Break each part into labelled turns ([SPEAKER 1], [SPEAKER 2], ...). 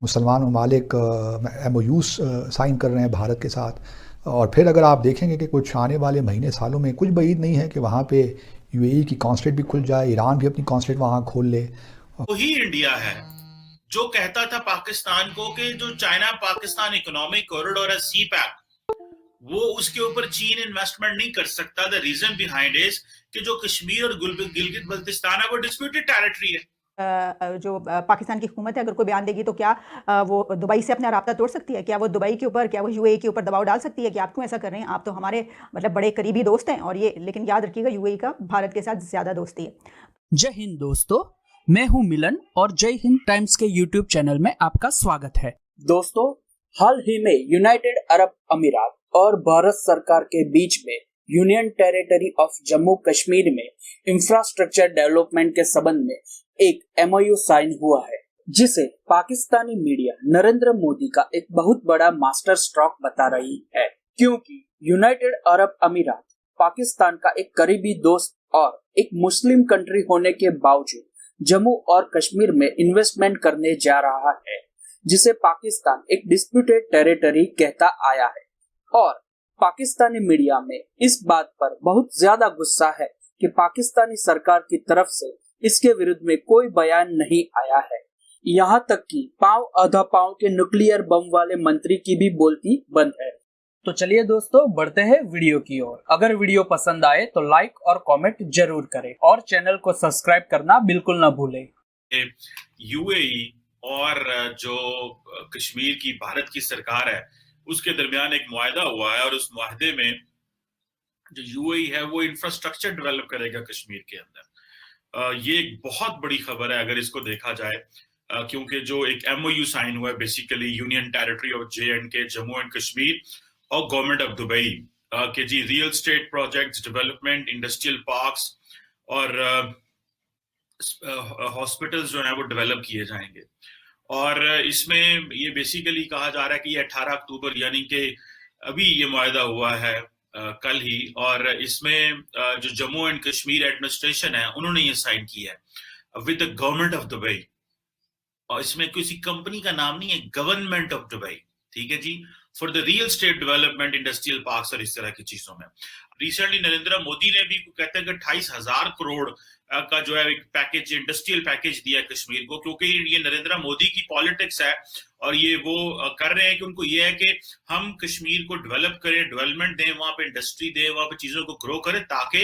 [SPEAKER 1] مسلمان ممالک M O use sign کر رہے ہیں بھارت کے ساتھ، اور پھر اگر آپ دیکھیں گے کہ کچھ آنے والے مہینے سالوں میں کچھ بعید نہیں ہے کہ وہاں پہ یو اے ای کی کانسلیٹ بھی کھل جائے، ایران بھی اپنی کانسلیٹ وہاں کھول لے۔
[SPEAKER 2] وہی انڈیا ہے جو کہتا تھا پاکستان کو کہ جو چائنا پاکستان اکنامک کوریڈور ہے سی پیک، وہ اس کے اوپر چین انویسٹمنٹ نہیں کر سکتا۔ دا ریزن بیہائنڈ از کہ جو کشمیر اور گلگت بلتستان ہے وہ ڈسپیوٹڈ ٹیریٹری ہے۔
[SPEAKER 3] جو پاکستان کی حکومت ہے اگر کوئی بیان دے گی تو کیا وہ دبئی سے اپنا رابطہ توڑ سکتی ہے؟ کیا وہ دبئی کے اوپر، کیا وہ یو اے ای کے اوپر دباؤ ڈال سکتی ہے کہ آپ کیوں ایسا کر رہے ہیں؟ آپ تو ہمارے مطلب بڑے قریبی دوست ہیں، اور یہ لیکن یاد رکھیے گا یو اے ای کا بھارت کے ساتھ زیادہ دوستی ہے۔
[SPEAKER 4] جے ہند دوستو، میں ہوں ملن اور جے ہند ٹائمز کے یوٹیوب چینل میں آپ کا سواگت ہے۔ دوستو، حال ہی میں یونائٹڈ عرب امارات اور بھارت سرکار کے بیچ میں union territory of Jammu Kashmir میں انفراسٹرکچر ڈیولپمنٹ کے سبند میں ایک ایم او یو سائن ہوا ہے، جسے پاکستانی میڈیا نریندر مودی کا ایک بہت بڑا ماسٹر اسٹروک بتا رہی ہے، کیونکہ یونائٹڈ عرب امارات پاکستان کا ایک قریبی دوست اور ایک مسلم کنٹری ہونے کے باوجود جموں اور کشمیر میں انویسٹمنٹ کرنے جا رہا ہے، جسے پاکستان ایک ڈسپیوٹڈ ٹیریٹری کہتا آیا ہے، اور پاکستانی میڈیا میں اس بات پر بہت زیادہ غصہ ہے کہ پاکستانی سرکار کی طرف سے اس کے ورد میں کوئی بیان نہیں آیا ہے، یہاں تک کہ پاؤں آدھا پاؤں کے نیوکلیئر بم والے منتری کی بھی بولتی بند ہے۔ تو چلیے دوستو، بڑھتے ہیں ویڈیو کی اور اگر ویڈیو پسند آئے تو لائک اور کامنٹ ضرور کریں اور چینل کو سبسکرائب کرنا بالکل نہ بھولیں۔
[SPEAKER 2] یو اے ای اور جو کشمیر کی بھارت کی سرکار ہے اس کے درمیان ایک معاہدہ ہوا ہے، اور اس معاہدے میں جو یو اے ای ہے وہ انفراسٹرکچر ڈیولپ کرے گا کشمیر کے اندر۔ یہ ایک بہت بڑی خبر ہے اگر اس کو دیکھا جائے، کیونکہ جو ایک ایم او یو سائن ہوا ہے basically union territory of J and K Jammu and Kashmir اور گورنمنٹ آف دبئی کہ جی real estate projects development, industrial parks اور ہاسپٹلز جو ہیں وہ ڈیولپ کیے جائیں گے۔ اور اس میں یہ بیسیکلی کہا جا رہا ہے کہ یہ 18 اکتوبر یعنی کہ ابھی یہ معاہدہ ہوا ہے کل ہی، اور اس میں جو جموں اینڈ کشمیر ایڈمنسٹریشن ہے انہوں نے یہ سائن کیا ہے with the government of Dubai, اور اس میں کسی کمپنی کا نام نہیں ہے، گورنمنٹ آف دبئی، ٹھیک ہے جی، for the real estate development, industrial parks اور اس طرح کی چیزوں میں۔ ریسنٹلی نریندر مودی نے بھی کہتے ہیں کہ 28,000 کروڑ کا جو ہے ایک پیکج، انڈسٹریل پیکج دیا ہے کشمیر کو، کیونکہ یہ نریندر مودی کی پالیٹکس ہے، اور یہ وہ کر رہے ہیں کہ ان کو یہ ہے کہ ہم کشمیر کو ڈیولپ کریں، ڈیولپمنٹ دیں، وہاں پہ انڈسٹری دیں، وہاں پہ چیزوں کو گرو کریں، تاکہ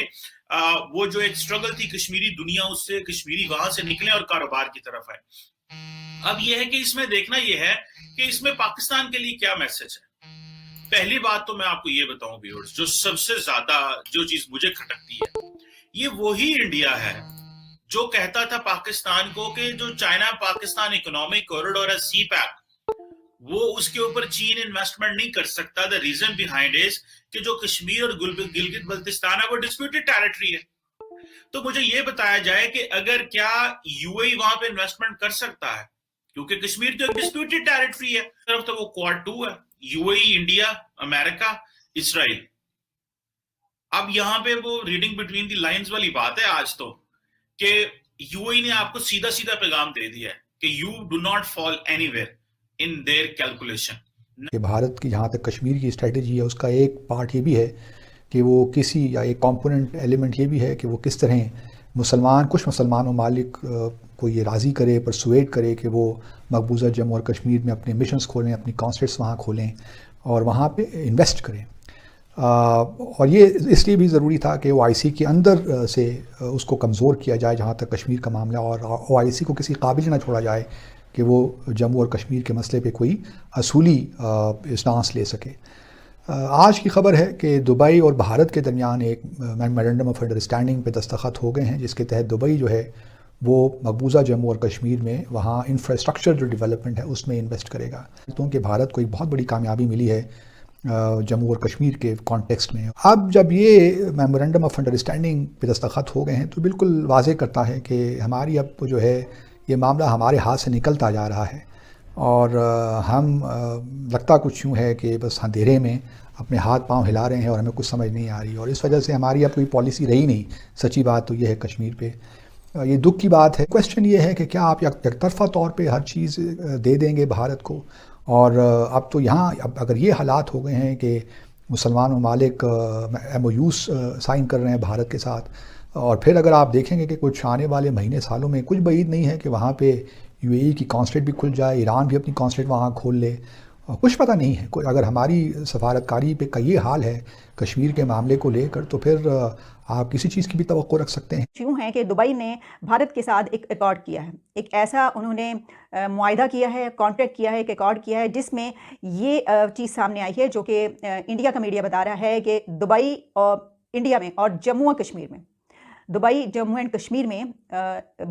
[SPEAKER 2] وہ جو ایک اسٹرگل تھی کشمیری دنیا، اس سے کشمیری وہاں سے نکلیں اور کاروبار کی طرف آئے۔ اب یہ ہے کہ اس میں دیکھنا یہ ہے کہ اس میں پاکستان کے لیے کیا میسج ہے۔ پہلی بات تو میں آپ کو یہ بتاؤں ویورز، جو سب سے زیادہ جو چیز مجھے کھٹکتی ہے، یہ وہی انڈیا ہے جو کہتا تھا پاکستان کو کہ جو چائنا پاکستان اکنامک کوریڈور ہے سی پیک، وہ اس کے اوپر چین انویسٹمنٹ نہیں کر سکتا۔ دا ریزن بیہائنڈ از کہ جو کشمیر اور گلگت بلتستان ہے وہ ڈسپیوٹڈ ٹیریٹری ہے۔ تو مجھے یہ بتایا جائے کہ اگر کیا یو اے ای وہاں پہ انویسٹمنٹ کر سکتا ہے، کیونکہ کشمیر تو ایک ڈسپیوٹڈ ٹیریٹری ہے، طرف تو وہ کواد 2 ہے، یو اے ای، انڈیا، امریکہ، اسرائیل۔ اب یہاں پہ وہ ریڈنگ بٹوین دی لائنز والی بات ہے آج تو، کہ یو اے ای نے آپ کو سیدھا سیدھا پیغام دے دیا ہے کہ you do not fall anywhere in their calculation.
[SPEAKER 1] کہ بھارت کی جہاں تک کشمیر کی اسٹریٹجی ہے اس کا ایک پارٹ یہ بھی ہے کہ وہ کسی یا ایک کمپوننٹ ایلیمنٹ یہ بھی ہے کہ وہ کس طرح کچھ مسلمان ممالک کو یہ راضی کرے، پرسویٹ کرے کہ وہ مقبوضہ جموں اور کشمیر میں اپنے مشنز کھولیں، اپنی کانسلیٹس وہاں کھولیں اور وہاں پہ انویسٹ کریں۔ اور یہ اس لیے بھی ضروری تھا کہ او آئی سی کے اندر سے اس کو کمزور کیا جائے جہاں تک کشمیر کا معاملہ، اور او آئی سی کو کسی قابل نہ چھوڑا جائے کہ وہ جموں اور کشمیر کے مسئلے پہ کوئی اصولی اسٹانس لے سکے۔ آج کی خبر ہے کہ دبئی اور بھارت کے درمیان ایک میمورنڈم آف انڈرسٹینڈنگ پہ دستخط ہو گئے ہیں، جس کے تحت دبئی جو ہے وہ مقبوضہ جموں اور کشمیر میں وہاں انفراسٹرکچر جو ڈیولپمنٹ ہے اس میں انویسٹ کرے گا، کیونکہ بھارت کو ایک بہت بڑی کامیابی ملی ہے جموں اور کشمیر کے کانٹیکسٹ میں۔ اب جب یہ میمورنڈم آف انڈرسٹینڈنگ پہ دستخط ہو گئے ہیں تو بالکل واضح کرتا ہے کہ ہماری اب جو ہے یہ معاملہ ہمارے ہاتھ سے نکلتا جا رہا ہے، اور ہم لگتا کچھ یوں ہے کہ بس اندھیرے میں اپنے ہاتھ پاؤں ہلا رہے ہیں اور ہمیں کچھ سمجھ نہیں آ رہی، اور اس وجہ سے ہماری اب کوئی پالیسی رہی نہیں۔ سچی بات تو یہ ہے کشمیر پہ یہ دکھ کی بات ہے. کوشچن یہ ہے کہ کیا آپ یک طرفہ طور پہ ہر چیز دے دیں گے بھارت کو؟ اور اب تو یہاں اگر یہ حالات ہو گئے ہیں کہ مسلمان ممالک ایم او یوز سائن کر رہے ہیں بھارت کے ساتھ، اور پھر اگر آپ دیکھیں گے کہ کچھ آنے والے مہینے سالوں میں کچھ بعید نہیں ہے کہ وہاں پہ یو اے ای کی کانسلیٹ بھی کھل جائے، ایران بھی اپنی کانسلیٹ وہاں کھول لے، کچھ پتہ نہیں ہے. اگر ہماری سفارتکاری پہ کا یہ حال ہے کشمیر کے معاملے کو لے کر، تو پھر آپ کسی چیز کی بھی توقع رکھ سکتے ہیں.
[SPEAKER 3] یوں ہے کہ دبئی نے بھارت کے ساتھ ایک ایکارڈ کیا ہے، ایک ایسا انہوں نے معاہدہ کیا ہے، کانٹریکٹ کیا ہے، ایک ایکارڈ کیا ہے جس میں یہ چیز سامنے آئی ہے، جو کہ انڈیا کا میڈیا بتا رہا ہے کہ دبئی اور انڈیا میں اور جموں و کشمیر میں، دبئی جموں اینڈ کشمیر میں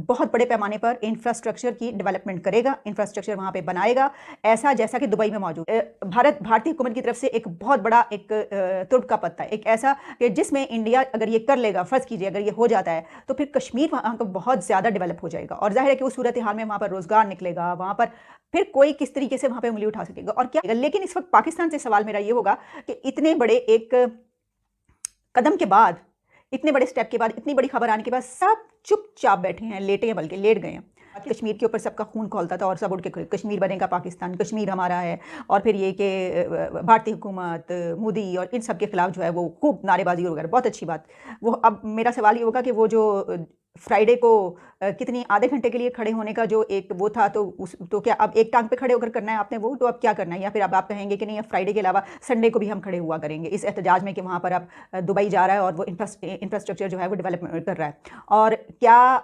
[SPEAKER 3] بہت بڑے پیمانے پر انفراسٹرکچر کی ڈیولپمنٹ کرے گا، انفراسٹرکچر وہاں پہ بنائے گا ایسا جیسا کہ دبئی میں موجود ہے. بھارتی حکومت کی طرف سے ایک بہت بڑا ایک ترک کا پتہ ہے، ایک ایسا کہ جس میں انڈیا اگر یہ کر لے گا، فرض کیجئے اگر یہ ہو جاتا ہے تو پھر کشمیر وہاں کا بہت زیادہ ڈیولپ ہو جائے گا، اور ظاہر ہے کہ اس صورتحال میں وہاں پر روزگار نکلے گا، وہاں پر پھر کوئی کس طریقے سے وہاں پہ انگلی اٹھا سکے گا اور کیا. لیکن اس وقت پاکستان سے سوال میرا یہ ہوگا کہ اتنے بڑے ایک قدم کے بعد، اتنے بڑے سٹیپ کے بعد، اتنی بڑی خبر آنے کے بعد سب چپ چاپ بیٹھے ہیں، لیٹے ہیں، بلکہ لیٹ گئے ہیں. کشمیر کے اوپر سب کا خون کھولتا تھا اور سب اٹھ کے کشمیر بنے گا پاکستان، کشمیر ہمارا ہے، اور پھر یہ کہ بھارتی حکومت، مودی اور ان سب کے خلاف جو ہے وہ خوب نعرے بازی وغیرہ، بہت اچھی بات. وہ اب میرا سوال یہ ہوگا کہ وہ جو فرائیڈے کو کتنی آدھے گھنٹے کے لیے کھڑے ہونے کا جو ایک وہ تھا، تو کیا اب ایک ٹانگ پہ کھڑے ہو کر کرنا ہے آپ نے وہ، تو اب کیا کرنا ہے؟ یا پھر اب آپ کہیں گے کہ نہیں، اب فرائیڈے کے علاوہ سنڈے کو بھی ہم کھڑے ہوا کریں گے اس احتجاج میں کہ وہاں پر اب دبئی جا رہا ہے اور وہ انفراسٹرکچر جو ہے وہ ڈیولپمنٹ کر رہا ہے. اور کیا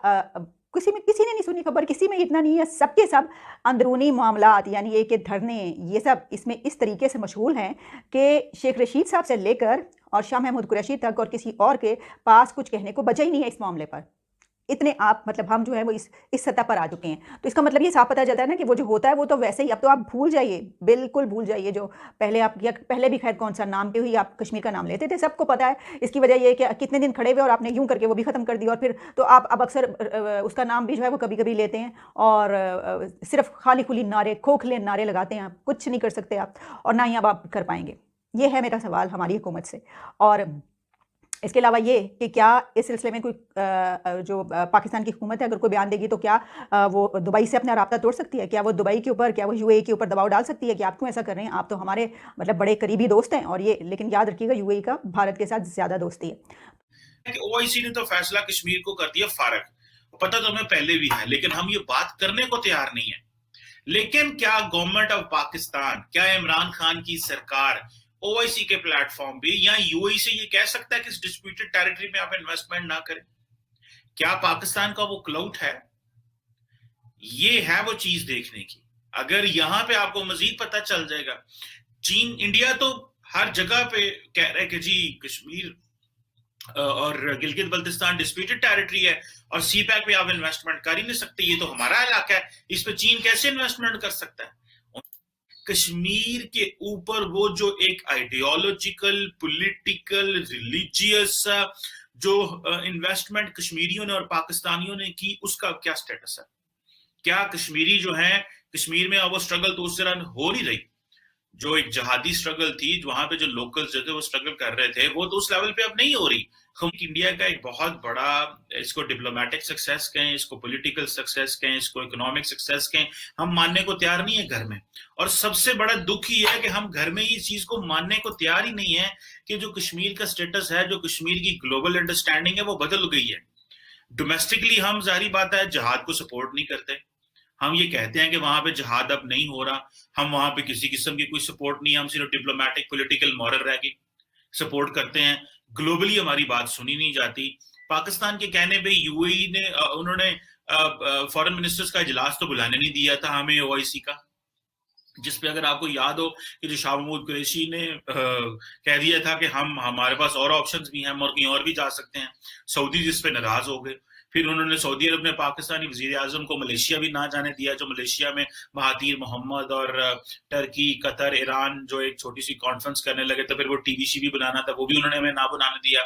[SPEAKER 3] کسی نے نہیں سنی خبر، کسی میں اتنا نہیں ہے، سب کے سب اندرونی معاملات، یعنی یہ کہ دھرنے، یہ سب اس میں اس طریقے سے مشغول ہیں کہ شیخ رشید صاحب سے لے کر اور شاہ محمود قریشی تک اور کسی اور کے پاس کچھ کہنے کو بچا ہی نہیں ہے اس معاملے پر. اتنے آپ مطلب ہم جو ہے وہ اس سطح پر آ چکے ہیں. تو اس کا مطلب یہ صاف پتہ چلتا ہے نا کہ وہ جو ہوتا ہے وہ تو ویسے ہی، اب تو آپ بھول جائیے، بالکل بھول جائیے جو پہلے آپ، یا پہلے بھی خیر کون سا نام پہ ہوئی آپ کشمیر کا نام لیتے تھے، سب کو پتہ ہے. اس کی وجہ یہ ہے کہ کتنے دن کھڑے ہوئے اور آپ نے یوں کر کے وہ بھی ختم کر دیا، اور پھر تو آپ اب اکثر اس کا نام بھی جو ہے وہ کبھی کبھی لیتے ہیں اور صرف خالی کھلی نعرے، کھوکھلے نعرے لگاتے ہیں. آپ کچھ نہیں کر سکتے آپ، اور نہ ہی اب آپ کر پائیں گے. یہ ہے میرا سوال ہماری حکومت سے. اور اس کے علاوہ یہ کہ کیا اس سلسلے میں کوئی جو پاکستان کی حکومت ہے اگر کوئی بیان دے گی تو کیا وہ دبئی سے اپنا رابطہ توڑ سکتی ہے؟ کیا وہ دبئی کے اوپر، کیا وہ یو اے ای کے اوپر دباؤ ڈال سکتی ہے کہ آپ کیوں ایسا کر رہے ہیں؟ آپ تو ہمارے مطلب بڑے قریبی دوست ہیں. اور یہ لیکن یاد رکھیے گا یو اے ای کا بھارت کے ساتھ زیادہ دوستی ہے.
[SPEAKER 2] او آئی سی نے تو فیصلہ کشمیر کو کر دیا فارغ، پتہ تو ہمیں پہلے بھی ہے، لیکن ہم یہ بات کرنے کو تیار نہیں ہے. لیکن کیا گورنمنٹ آف پاکستان، کیا عمران خان کی سرکار او آئی سی کے پلیٹ فارم پہ یا یو اے ای سے یہ کہہ سکتا ہے کہ اس ڈسپیوٹڈ ٹیریٹری میں آپ انویسٹمنٹ نہ کریں؟ کیا پاکستان کا وہ کلاؤٹ ہے؟ یہ ہے وہ چیز دیکھنے کی. اگر یہاں پہ آپ کو مزید پتہ چل جائے گا، چین، انڈیا تو ہر جگہ پہ کہہ رہے کہ جی کشمیر اور گلگت بلتستان ڈسپیوٹڈ ٹیریٹری ہے اور سی پیک پہ آپ انویسٹمنٹ کر ہی نہیں سکتے، یہ تو ہمارا علاقہ ہے، اس پہ چین کیسے انویسٹمنٹ کر سکتا ہے؟ کشمیر کے اوپر وہ جو ایک آئیڈیالوجیکل، پولیٹیکل، ریلیجیس جو انویسٹمنٹ کشمیریوں نے اور پاکستانیوں نے کی، اس کا کیا سٹیٹس ہے؟ کیا کشمیری جو ہیں، کشمیر میں اب وہ سٹرگل تو اس طرح ہو نہیں رہی، جو ایک جہادی سٹرگل تھی، وہاں پہ جو لوکلز جو تھے وہ سٹرگل کر رہے تھے، وہ تو اس لیول پہ اب نہیں ہو رہی. انڈیا کا ایک بہت بڑا، اس کو ڈپلومیٹک سکسیس کہیں، اس کو پولیٹیکل سکسیس کہیں، اس کو اکنامک سکسیس کہیں، ہم ماننے کو تیار نہیں ہے گھر میں. اور سب سے بڑا دکھ یہ ہے کہ ہم گھر میں اس چیز کو ماننے کو تیار ہی نہیں ہے کہ جو کشمیر کا سٹیٹس ہے، جو کشمیر کی گلوبل انڈرسٹینڈنگ ہے، وہ بدل گئی ہے. ڈومیسٹکلی ہم ظاہری بات ہے جہاد کو سپورٹ نہیں کرتے، ہم یہ کہتے ہیں کہ وہاں پہ جہاد اب نہیں ہو رہا، ہم وہاں پہ کسی قسم کی کوئی سپورٹ نہیں ہے، ہم صرف ڈپلومیٹک، پولیٹیکل، مورل رہ کے سپورٹ کرتے ہیں. گلوبلی ہماری بات سنی نہیں جاتی. پاکستان کے کہنے پہ یو اے ای نے، انہوں نے فارن منسٹرز کا اجلاس تو بلانے نہیں دیا تھا ہمیں او آئی سی کا، جس پہ اگر آپ کو یاد ہو کہ جو شاہ محمود قریشی نے کہہ دیا تھا کہ ہمارے پاس اور آپشنز بھی ہیں، ہم اور کہیں اور بھی جا سکتے ہیں. سعودی جس پہ ناراض ہو گئے. پھر انہوں نے سعودی عرب نے پاکستانی وزیر اعظم کو ملیشیا بھی نہ جانے دیا، جو ملیشیا میں مہاتیر محمد اور ٹرکی، قطر، ایران جو ایک چھوٹی سی کانفرنس کرنے لگے، تو پھر وہ ٹی وی شی بھی بنانا تھا، وہ بھی انہوں نے ہمیں نہ بنانے دیا.